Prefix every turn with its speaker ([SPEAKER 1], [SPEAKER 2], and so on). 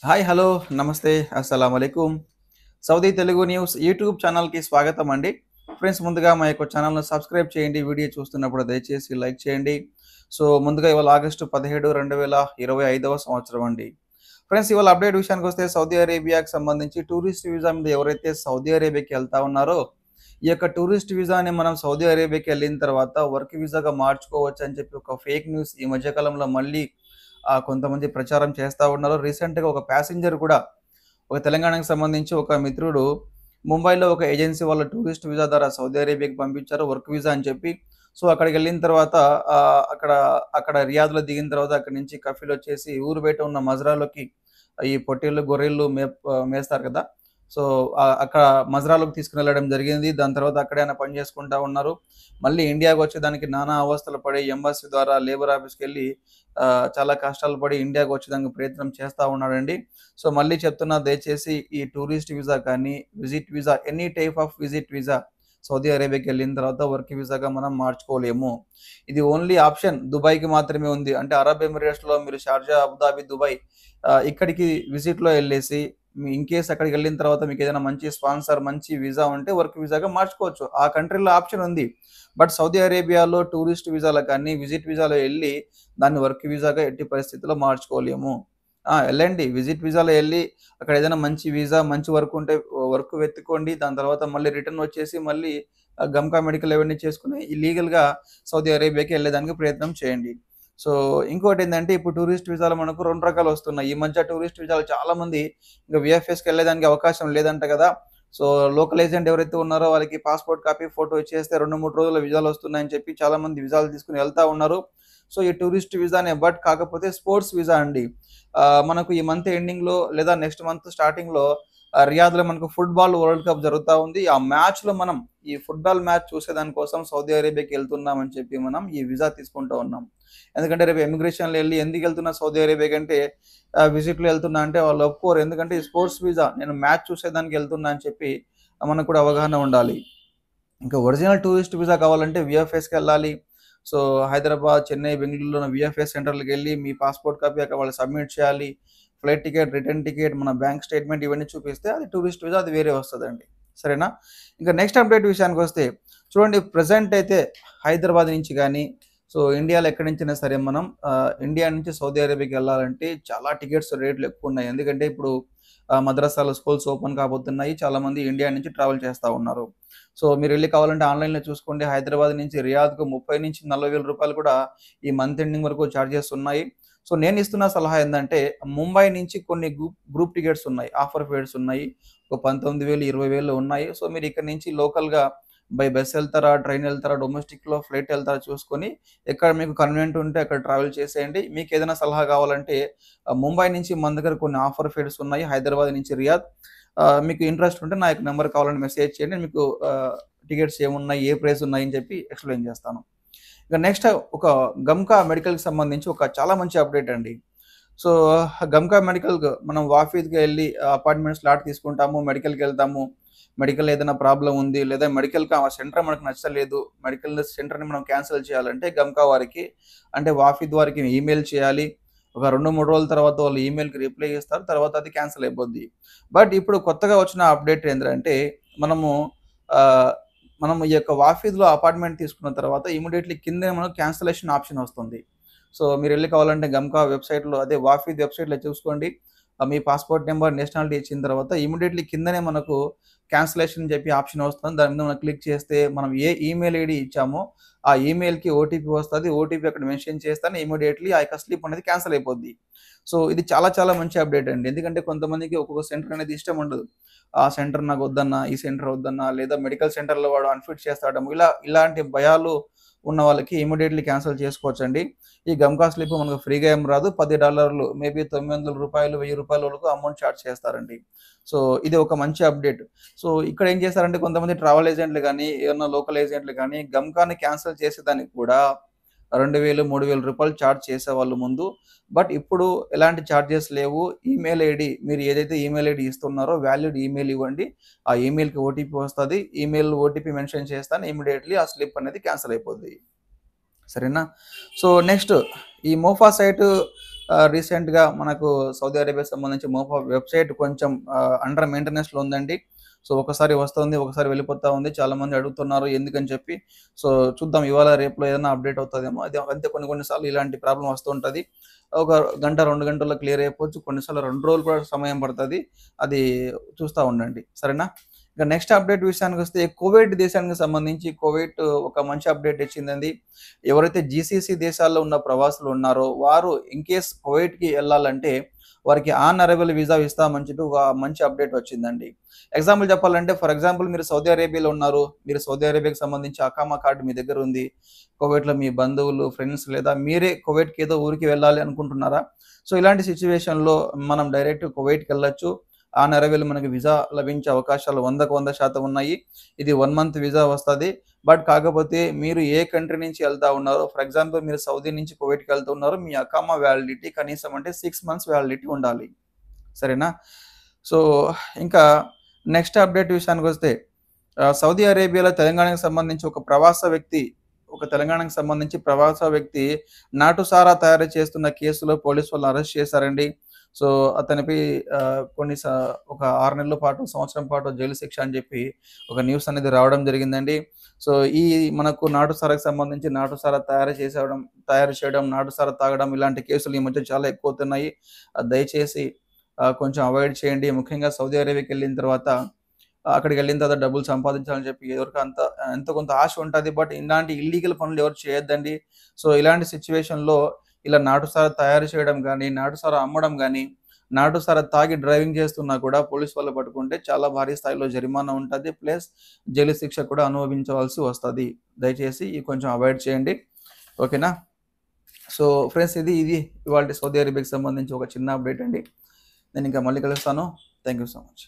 [SPEAKER 1] Hi, hello, నమస్తే, అస్సలం అలైకుం. సౌదీ తెలుగు న్యూస్ యూట్యూబ్ ఛానల్‌కి స్వాగతం అండి. ఫ్రెండ్స్, ముందుగా మా యొక్క ఛానల్‌ని సబ్స్క్రైబ్ చేయండి. వీడియో చూస్తున్నప్పుడు దయచేసి లైక్ చేయండి. ముందుగా ఇవాళ ఆగస్టు 17, 2025వ సంవత్సరం అండి. ఫ్రెండ్స్, ఇవాళ అప్డేట్ విషయానికొస్తే సౌదీ అరేబియాకి సంబంధించి టూరిస్ట్ వీసా మీద ఎవరైతే సౌదీ అరేబియాకి ఎళ్తా ఉన్నారో, ఈ యొక్క టూరిస్ట్ వీసాని మనం సౌదీ అరేబియాకి ఎళ్ళిన తర్వాత వర్క్ వీసాగా మార్చుకోవచ్చని చెప్పి ఒక ఫేక్ న్యూస్ ఈ మధ్య కాలంలో మళ్ళీ కొంతమంది ప్రచారం చేస్తా ఉన్నారు. రీసెంట్‌గా ఒక ప్యాసింజర్ కూడా ఒక తెలంగాణకు సంబంధించి ఒక మిత్రుడు ముంబైలో ఒక ఏజెన్సీ వాళ్ళ టూరిస్ట్ వీసా ద్వారా సౌదీ అరేబియాకి పంపించారు వర్క్ వీసా అని చెప్పి. అక్కడికెళ్ళిన తర్వాత అక్కడ అక్కడ రియాద్‌లో దిగిన తర్వాత అక్కడి నుంచి కఫీలొచ్చేసి ఊరు బయట ఉన్న మజ్రాలోకి ఈ పొట్టేళ్ళు, గొర్రెలు మేస్తారు కదా! అక్కడ మజ్రాలోకి తీసుకొనెళ్ళడం జరిగింది. దాని తర్వాత అక్కడే ఆయన పని చేసుకుంటా ఉన్నారు. మళ్ళీ ఇండియాకొచ్చేదానికి నానా అవస్థలు పడి ఎంబసీ ద్వారా లేబర్ ఆఫీస్‌కెళ్ళి చాలా కష్టాలు పడి ఇండియాకొచ్చేదానికి ప్రయత్నం చేస్తా ఉన్నాడండి. మళ్ళీ చెప్తున్నా, దయచేసి ఈ టూరిస్ట్ వీసా కానీ, visit visa, any type of visit visa Saudi అరేబియాకెళ్ళిన తర్వాత వర్క్ వీసాగా మనం మార్చుకోలేము. ఇది ఓన్లీ ఆప్షన్ దుబాయ్‌కి మాత్రమే ఉంది. అంటే అరబ్ ఎమిరేట్స్‌లో మీరు షార్జా, అబుదాబి, దుబాయ్ ఇక్కడికి విజిట్‌లో ఎళ్ళేసి ఇన్‌కేస్ అక్కడికెళ్ళిన తర్వాత మీకేదైనా మంచి స్పాన్సర్, మంచి వీసా ఉంటే వర్క్ వీసాగా మార్చుకోవచ్చు. ఆ కంట్రీలో ఆప్షన్ ఉంది. బట్ సౌదీ అరేబియాలో టూరిస్ట్ వీసాలో కానీ, విజిట్ వీసాలో ఎళ్లి దాన్ని వర్క్ వీసాగా ఎట్టి పరిస్థితిలో మార్చుకోలేము. ఎళ్ళండి. విజిట్ వీసాలో ఎళ్లి అక్కడ ఏదైనా మంచి వీసా, మంచి వర్క్ ఉంటే వర్క్ వెతుక్కోండి. దాని తర్వాత మళ్ళీ రిటర్న్ వచ్చేసి మళ్ళీ గమ్‌కా మెడికల్ అవన్నీ చేసుకొని లీగల్‌గా సౌదీ అరేబియాకి ఎళ్ళేదానికి ప్రయత్నం చేయండి. ఇంకోటేందంటే ఇప్పుడు టూరిస్ట్ వీసాలు మనకు 2 రకాలొస్తున్నాయి. ఈ మధ్య టూరిస్ట్ వీసాలు చాలామంది ఇంక వీఎఫ్ఎస్‌కెళ్ళేదానికి అవకాశం లేదంట గదా! సో, లోకల్ ఏజెంట్ ఎవరైతే ఉన్నారో వాళ్ళకి పాస్‌పోర్ట్ కాపీ, ఫోటో ఇచ్చేస్తే 2, 3 రోజుల్లో వీసాలొస్తున్నాయని చెప్పి చాలామంది వీసాలు తీసుకొని ఎళ్తా ఉన్నారు. ఈ టూరిస్ట్ వీసానే, బట్ కాకపోతే స్పోర్ట్స్ వీసా అండి. మనకు ఈ మంత్ ఎండింగ్‌లో లేదా నెక్స్ట్ మంత్ స్టార్టింగ్‌లో రియాద్‌లో మనకు ఫుట్‌బాల్ వరల్డ్ కప్ జరుగుతా ఉంది. ఆ మ్యాచ్‌లో మనం ఈ ఫుట్‌బాల్ మ్యాచ్ చూసేదాని కోసం సౌదీ అరేబియాకి ఎళ్తున్నామని చెప్పి మనం ఈ వీసా తీసుకుంటూ ఉన్నాం. ఎందుకంటే రేపు ఇమిగ్రేషన్‌లో ఎళ్లి ఎందుకెళ్తున్నా సౌదీ అరేబియాకంటే విజిట్‌లో ఎళ్తున్నా అంటే వాళ్ళు ఒప్పుకోరు. ఎందుకంటే ఈ స్పోర్ట్స్ వీసా, నేను మ్యాచ్ చూసేదానికి ఎళ్తున్నా అని చెప్పి మనకు కూడా అవగాహన ఉండాలి. ఇంకా ఒరిజినల్ టూరిస్ట్ వీసా కావాలంటే వీఎఫ్ఎస్‌కెళ్ళాలి. హైదరాబాద్, చెన్నై, బెంగుళూరులో ఉన్న వీఎఫ్ఎస్ సెంటర్‌లకెళ్ళి మీ పాస్‌పోర్ట్ కాపీ అక్కడ వాళ్ళు సబ్మిట్ చేయాలి. ఫ్లైట్ టికెట్, రిటర్న్ టికెట్, మన బ్యాంక్ స్టేట్‌మెంట్ ఇవన్నీ చూపిస్తే అది టూరిస్ట్ వీసా, అది వేరే వస్తదండి. సరేనా? ఇంకా నెక్స్ట్ అప్డేట్ విషయానికొస్తే చూడండి, ప్రెజెంట్ అయితే హైదరాబాద్ నుంచి గాని, ఇండియాలో ఎక్కడి నుంచైనా సరే మనం ఇండియా నుంచి సౌదీ అరేబియాకి ఎళ్ళాలంటే చాలా టికెట్స్ రేట్లు ఎక్కువున్నాయి. ఎందుకంటే ఇప్పుడు మద్రసాలు, స్కూల్స్ ఓపెన్ కాబోతున్నాయి. చాలామంది ఇండియా నుంచి ట్రావెల్ చేస్తా ఉన్నారు. మీరెళ్లి కావాలంటే ఆన్‌లైన్‌లో చూసుకోండి. హైదరాబాద్ నుంచి రియాద్‌కు 30,000-40,000 కూడా ఈ మంత్ ఎండింగ్ వరకు చార్జెస్ ఉన్నాయి. నేనిస్తున్న సలహా ఏందంటే, ముంబై నుంచి కొన్ని గ్రూప్ టికెట్స్ ఉన్నాయి. ఆఫర్ ఫేర్స్ ఉన్నాయి. ఒక 19,000, 20,000 ఉన్నాయి. మీరు ఇక్కడి నుంచి లోకల్‌గా బై బస్ ఎళ్తారా? ట్రైన్ ఎళ్తారా? డొమెస్టిక్‌లో ఫ్లైట్ ఎళ్తారా? చూసుకొని ఎక్కడ మీకు కన్వీనియంట్ ఉంటే అక్కడ ట్రావెల్ చేసేయండి. మీకేదైనా సలహా కావాలంటే ముంబై నుంచి మన దగ్గర కొన్ని ఆఫర్ ఫేర్స్ ఉన్నాయి. హైదరాబాద్ నుంచి రియాద్. మీకు ఇంట్రెస్ట్ ఉంటే నా యొక్క నంబర్‌కి కావాలంటే మెసేజ్ చేయండి. నేను మీకు టికెట్స్ ఏమున్నాయి, ఏ ప్రైస్ ఉన్నాయని చెప్పి ఎక్స్‌ప్లెయిన్ చేస్తాను. ఇక నెక్స్ట్ ఒక గమ్‌కా మెడికల్‌కి సంబంధించి ఒక చాలా మంచి అప్డేట్ అండి. సో, గమ్‌కా మెడికల్‌గా మనం వాఫీద్‌గా ఎళ్లి అపాయింట్‌మెంట్ స్లాట్ తీసుకుంటాము. మెడికల్‌కెళ్తాము. మెడికల్ ఏదైనా ప్రాబ్లమ్ ఉంది, లేదా మెడికల్‌కి ఆ సెంటర్ మనకు నచ్చలేదు. మెడికల్ సెంటర్‌ని మనం క్యాన్సెల్ చేయాలంటే గమ్‌కా వారికి, అంటే వాఫీద్ వారికి ఈమెయిల్ చేయాలి. ఒక 2, 3 రోజుల తర్వాత వాళ్ళు ఈమెయిల్‌కి రిప్లై ఇస్తారు. తర్వాత అది క్యాన్సెల్ అయిపోద్ది. బట్ ఇప్పుడు కొత్తగా వచ్చిన అప్డేట్ ఏందంటే, మనము ఆహ్, మనం ఈ యొక్క వాఫీద్‌లో అపార్ట్‌మెంట్ తీసుకున్న తర్వాత ఇమ్మీడియేట్‌లీ కిందే మనకు క్యాన్సలేషన్ ఆప్షన్ వస్తుంది. మీరెళ్లి కావాలంటే గమ్‌కా వెబ్‌సైట్‌లో, అదే వాఫీద్ వెబ్‌సైట్‌లో చూసుకోండి. మీ పాస్‌పోర్ట్ నంబర్, నేషనాలిటీ ఇచ్చిన తర్వాత ఇమ్మీడియేట్‌లీ కిందనే మనకు క్యాన్సలేషన్ అని చెప్పి ఆప్షన్ వస్తుంది. దాని మీద మనం క్లిక్ చేస్తే మనం ఏ ఈమెయిల్ ఐడీ ఇచ్చామో ఆ ఈమెయిల్‌కి ఓటీపీ వస్తది. ఓటీపీ అక్కడ మెన్షన్ చేస్తేనే ఇమ్మీడియేట్‌లీ ఆ యొక్క స్లిప్ అనేది క్యాన్సెల్ అయిపోద్ది. ఇది చాలా చాలా మంచి అప్డేట్ అండి. ఎందుకంటే కొంతమందికి ఒక్కొక్క సెంటర్ అనేది ఇష్టం ఉండదు. ఆ సెంటర్ నాకొద్దన్నా, ఈ సెంటర్ వద్దన్నా, లేదా మెడికల్ సెంటర్‌లో వాడు అన్‌ఫిట్ చేస్తాడేమో, ఇలాంటి భయాలు ఉన్న వాళ్ళకి ఇమ్మీడియేట్‌లీ క్యాన్సెల్ చేసుకోవచ్చండి. ఈ గమ్‌కా స్లిప్ మనకు ఫ్రీగా ఏం రాదు. $10 మేబీ రూ. 900, రూ. 1000 వరకు అమౌంట్ చార్జ్ చేస్తారండి. సో, ఇది ఒక మంచి అప్డేట్. ఇక్కడ ఏం చేశారంటే కొంతమంది ట్రావెల్ ఏజెంట్‌లు గాని, ఏమన్నా లోకల్ ఏజెంట్‌లు గాని గమ్‌కాని క్యాన్సెల్ చేసేదానికి కూడా రూ. 2,000, రూ. 3,000 చార్జ్ చేసేవాళ్ళు ముందు. బట్ ఇప్పుడు ఎలాంటి చార్జెస్ లేవు. ఈమెయిల్ ఐడీ, మీరు ఏదైతే ఈమెయిల్ ఐడీ ఇస్తున్నారో వాలిడ్ ఈమెయిల్ ఇవ్వండి. ఆ ఈమెయిల్‌కి ఓటీపీ వస్తది. ఈమెయిల్ ఓటీపీ మెన్షన్ చేస్తాను. ఇమ్మీడియేట్‌లీ ఆ స్లిప్ అనేది క్యాన్సెల్ అయిపోద్ది. సరేనా? నెక్స్ట్ ఈ మోఫా సైట్ రీసెంట్‌గా మనకు సౌదీ అరేబియాకి సంబంధించి మోఫా వెబ్‌సైట్ కొంచెం అండర్ మెయింటెనెన్స్‌లో ఉందండి. సో, ఒకసారి వస్తుంది, ఒకసారి వెళ్ళిపోతా ఉంది. చాలామంది అడుగుతున్నారు ఎందుకని చెప్పి. సో, చూద్దాం ఇవాళ రేపులో ఏదైనా అప్‌డేట్ అవుతదేమో. అది అంతే కొన్ని కొన్ని సార్లు ఇలాంటి ప్రాబ్లమ్ వస్తూ ఉంటది. ఒక గంట, 2 గంటల్లో క్లియర్ అయిపోవచ్చు. కొన్నిసార్లు 2 రోజులు కూడా సమయం పడతది. అది చూస్తా ఉండండి. సరేనా? ఇక నెక్స్ట్ అప్డేట్ విషయానికొస్తే కువైట్ దేశానికి సంబంధించి కువైట్ ఒక మంచి అప్డేట్ ఇచ్చిందండి. ఎవరైతే జీసీసీ దేశాల్లో ఉన్న ప్రవాసులు ఉన్నారో వారు ఇన్‌కేస్ కువైట్‌కి ఎళ్ళాలంటే వారికి ఆన్ అరైవల్ వీసా ఇస్తామని చెప్పి ఒక మంచి అప్డేట్ వచ్చిందండి. ఎగ్జాంపుల్ చెప్పాలంటే ఫర్ ఎగ్జాంపుల్ మీరు సౌదీ అరేబియాలో ఉన్నారు. మీరు సౌదీ అరేబియాకి సంబంధించి అకామా కార్డ్ మీ దగ్గర ఉంది. కువైట్‌లో మీ బంధువులు, ఫ్రెండ్స్ లేదా మీరే కువైట్‌కి ఏదో ఊరికి వెళ్ళాలి అనుకుంటున్నారా? సో, ఇలాంటి సిట్యుయేషన్‌లో మనం డైరెక్ట్ కువైట్‌కెళ్ళొచ్చు. ఆన్ అరైవల్ మనకి వీసా లభించే అవకాశాలు 100కి 100% ఉన్నాయి. ఇది 1 మంత్ వీసా వస్తది. బట్ కాకపోతే మీరు ఏ కంట్రీ నుంచి ఎళ్తా ఉన్నారో ఫర్ ఎగ్జాంపుల్ మీరు సౌదీ నుంచి కువైట్‌కి వెళ్తున్నారు. మీ అకామా వ్యాలిడిటీ కనీసం అంటే 6 మంత్స్ వ్యాలిడిటీ ఉండాలి. సరేనా? సో, ఇంకా నెక్స్ట్ అప్డేట్ విషయానికొస్తే సౌదీ అరేబియాలో తెలంగాణకు సంబంధించి ఒక తెలంగాణకు సంబంధించి ప్రవాస వ్యక్తి నాటుసారా తయారు చేస్తున్న కేసులో పోలీసు వాళ్ళు అరెస్ట్ చేశారండి. సో, అతనిపై కొన్ని స ఒక 6 నెలల పాటు, సంవత్సరం పాటు జైలు శిక్ష అని చెప్పి ఒక న్యూస్ అనేది రావడం జరిగిందండి. సో, ఈ మనకు నాటుసారాకు సంబంధించి నాటుసారా తయారు చేయడం, నాటుసారా తాగడం ఇలాంటి కేసులు ఈ మధ్య చాలా ఎక్కువవుతున్నాయి. దయచేసి కొంచెం అవాయిడ్ చేయండి. ముఖ్యంగా సౌదీ అరేబియాకెళ్ళిన తర్వాత అక్కడికెళ్ళిన తర్వాత డబ్బులు సంపాదించాలని చెప్పి ఎవరికో ఎంతో కొంత ఆశ ఉంటది. బట్ ఇలాంటి ఇల్లీగల్ పనులు ఎవరు చేయొద్దండి. సో, ఇలాంటి సిట్యుయేషన్‌లో ఇలా నాటుసారా తయారు చేయడం గానీ, నాటుసారా అమ్మడం గానీ, నాటుసారా తాగి డ్రైవింగ్ చేస్తున్నా కూడా పోలీసు వాళ్ళు పట్టుకుంటే చాలా భారీ స్థాయిలో జరిమానా ఉంటది. ప్లస్ జైలు శిక్ష కూడా అనుభవించవలసి వస్తది. దయచేసి ఇవి కొంచెం అవాయిడ్ చేయండి. ఓకేనా? సో, ఫ్రెండ్స్ ఇది ఇవాల్టి సౌదీ అరేబియాకి సంబంధించి ఒక చిన్న అప్డేట్ అండి. నేను ఇంకా మళ్ళీ కలుస్తాను. Thank you so much.